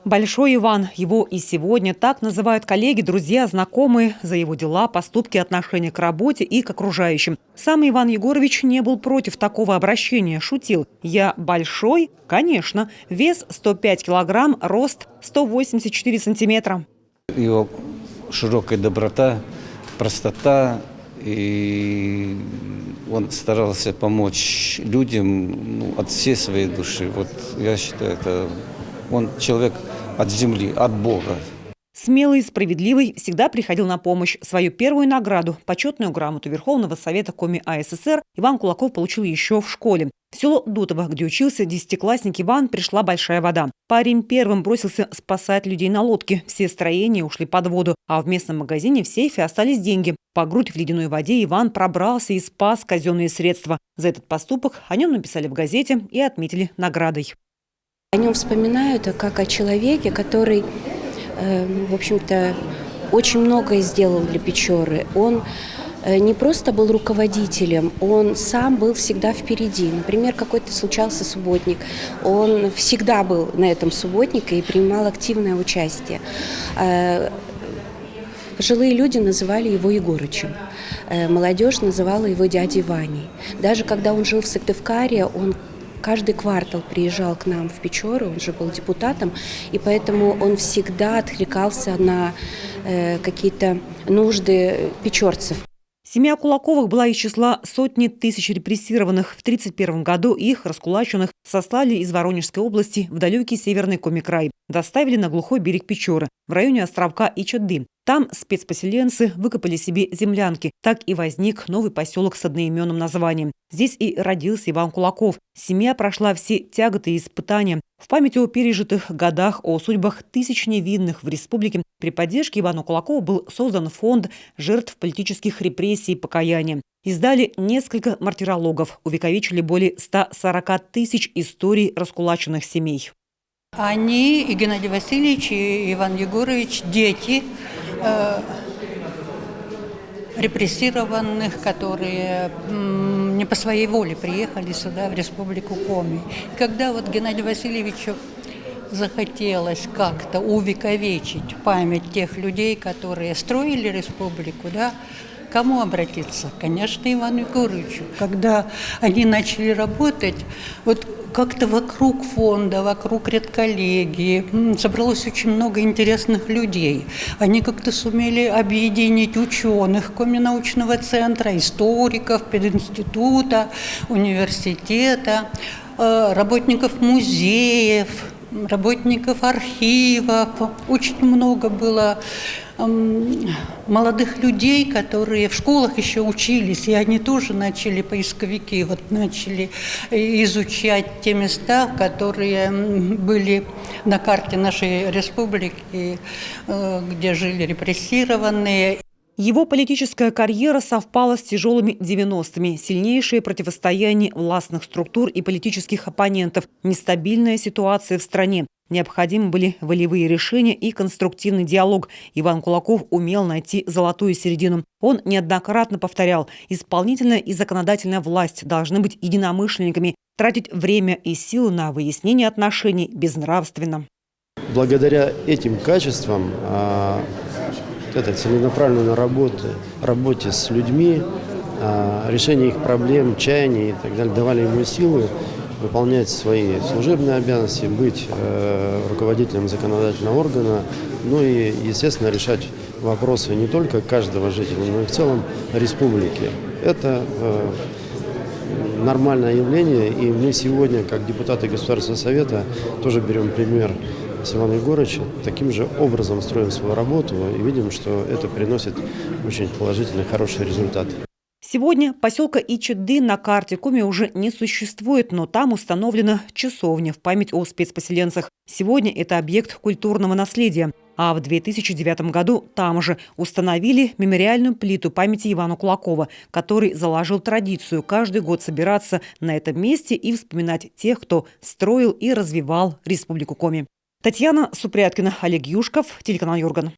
Большой Иван. Его и сегодня так называют коллеги, друзья, знакомые за его дела, поступки, отношения к работе и к окружающим. Сам Иван Егорович не был против такого обращения. Шутил: «Я большой?» Конечно. Вес 105 килограмм, рост 184 сантиметра. Его широкая доброта, простота, и он старался помочь людям от всей своей души. Вот я считаю, он человек от земли, от Бога. Смелый, справедливый, всегда приходил на помощь. Свою первую награду, почетную грамоту Верховного Совета Коми АССР, Иван Кулаков получил еще в школе. В село Дутово, где учился десятиклассник Иван, пришла большая вода. Парень первым бросился спасать людей на лодке. Все строения ушли под воду, а в местном магазине в сейфе остались деньги. По грудь в ледяной воде Иван пробрался и спас казенные средства. За этот поступок о нем написали в газете и отметили наградой. О нем вспоминают как о человеке, который, в общем-то, очень многое сделал для Печоры. Он не просто был руководителем, он сам был всегда впереди. Например, какой-то случался субботник, он всегда был на этом субботнике и принимал активное участие. Пожилые люди называли его Егорычем, молодежь называла его дядей Ваней. Даже когда он жил в Сыктывкаре, он каждый квартал приезжал к нам в Печору, он же был депутатом, и поэтому он всегда откликался на какие-то нужды печорцев. Семья Кулаковых была из числа сотни тысяч репрессированных. В 1931 году их, раскулаченных, сослали из Воронежской области в далекий северный Коми-край. Доставили на глухой берег Печоры, в районе островка Ичоды. Там спецпоселенцы выкопали себе землянки. Так и возник новый поселок с одноименным названием. Здесь и родился Иван Кулаков. Семья прошла все тяготы и испытания. В память о пережитых годах, о судьбах тысяч невинных в республике при поддержке Ивана Кулакова был создан фонд жертв политических репрессий и покаяния. Издали несколько мартирологов, увековечили более 140 тысяч историй раскулаченных семей. Они, и Геннадий Васильевич, и Иван Егорович, дети репрессированных, которые не по своей воле приехали сюда, в республику Коми. И когда вот Геннадию Васильевичу захотелось как-то увековечить память тех людей, которые строили республику, да, кому обратиться? Конечно, Ивану Егоровичу. Когда они начали работать, вот как-то вокруг фонда, вокруг редколлегии собралось очень много интересных людей. Они как-то сумели объединить ученых Коми-научного центра, историков, пединститута, университета, работников музеев, работников архивов. Очень много было молодых людей, которые в школах еще учились, и они тоже начали, поисковики, начали изучать те места, которые были на карте нашей республики, где жили репрессированные. Его политическая карьера совпала с тяжелыми 90-ми. Сильнейшее противостояние властных структур и политических оппонентов, нестабильная ситуация в стране. Необходимы были волевые решения и конструктивный диалог. Иван Кулаков умел найти золотую середину. Он неоднократно повторял: исполнительная и законодательная власть должны быть единомышленниками. Тратить время и силы на выяснение отношений безнравственно. Благодаря этим качествам, этой целенаправленной работе с людьми, решение их проблем, чаяний и так далее, давали ему силы выполнять свои служебные обязанности, быть руководителем законодательного органа, ну и, естественно, решать вопросы не только каждого жителя, но и в целом республики. Это нормальное явление, и мы сегодня, как депутаты Государственного Совета, тоже берем пример с Ивана Егоровича, таким же образом строим свою работу и видим, что это приносит очень положительный, хороший результат. Сегодня поселка Ичоды на карте Коми уже не существует, но там установлена часовня в память о спецпоселенцах. Сегодня это объект культурного наследия. А в 2009 году там же установили мемориальную плиту памяти Ивана Кулакова, который заложил традицию каждый год собираться на этом месте и вспоминать тех, кто строил и развивал Республику Коми. Татьяна Супряткина, Олег Юшков, телеканал Юрган.